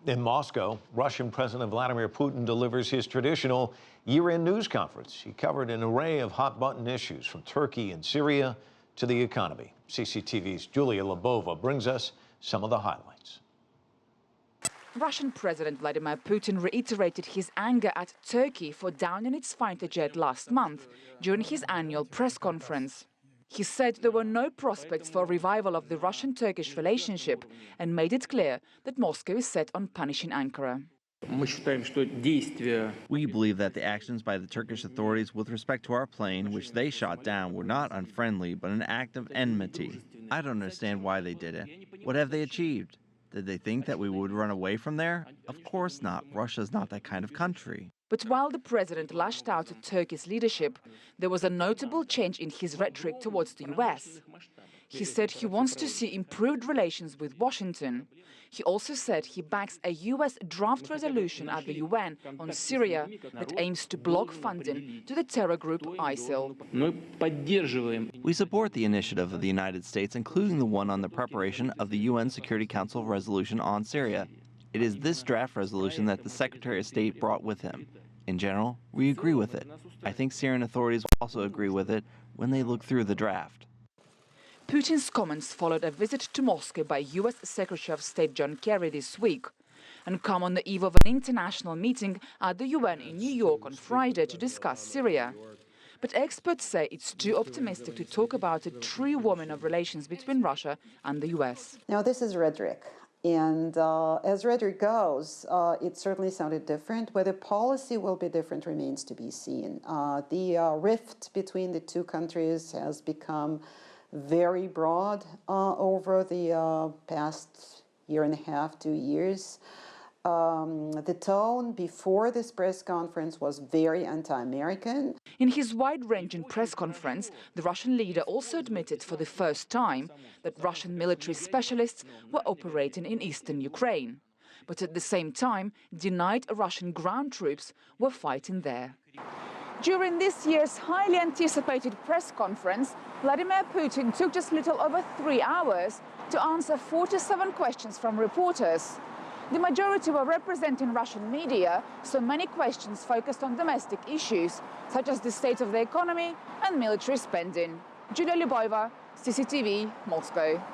In Moscow, Russian President Vladimir Putin delivers his traditional year-end news conference. He covered an array of hot-button issues from Turkey and Syria to the economy. CCTV's Julia Labova brings us some of the highlights. Russian President Vladimir Putin reiterated his anger at Turkey for downing its fighter jet last month during his annual press conference. He said there were no prospects for a revival of the Russian-Turkish relationship and made it clear that Moscow is set on punishing Ankara. We believe that the actions by the Turkish authorities with respect to our plane, which they shot down, were not unfriendly, but an act of enmity. I don't understand why they did it. What have they achieved? Did they think that we would run away from there? Of course not. Russia's not that kind of country. But while the president lashed out at Turkey's leadership, there was a notable change in his rhetoric towards the US. He said he wants to see improved relations with Washington. He also said he backs a US draft resolution at the UN on Syria that aims to block funding to the terror group ISIL. We support the initiative of the United States, including the one on the preparation of the UN Security Council resolution on Syria. It is this draft resolution that the Secretary of State brought with him. In general, we agree with it. I think Syrian authorities will also agree with it when they look through the draft. Putin's comments followed a visit to Moscow by US Secretary of State John Kerry this week and come on the eve of an international meeting at the UN in New York on Friday to discuss Syria. But experts say it's too optimistic to talk about a true warming of relations between Russia and the US. Now, this is rhetoric. And as rhetoric goes, it certainly sounded different. Whether policy will be different remains to be seen. The rift between the two countries has become very broad over the past year and a half, 2 years. The tone before this press conference was very anti-American. In his wide-ranging press conference, the Russian leader also admitted for the first time that Russian military specialists were operating in eastern Ukraine, but at the same time denied Russian ground troops were fighting there. During this year's highly anticipated press conference, Vladimir Putin took just a little over 3 hours to answer 47 questions from reporters. The majority were representing Russian media, so many questions focused on domestic issues, such as the state of the economy and military spending. Julia Lyubova, CCTV, Moscow.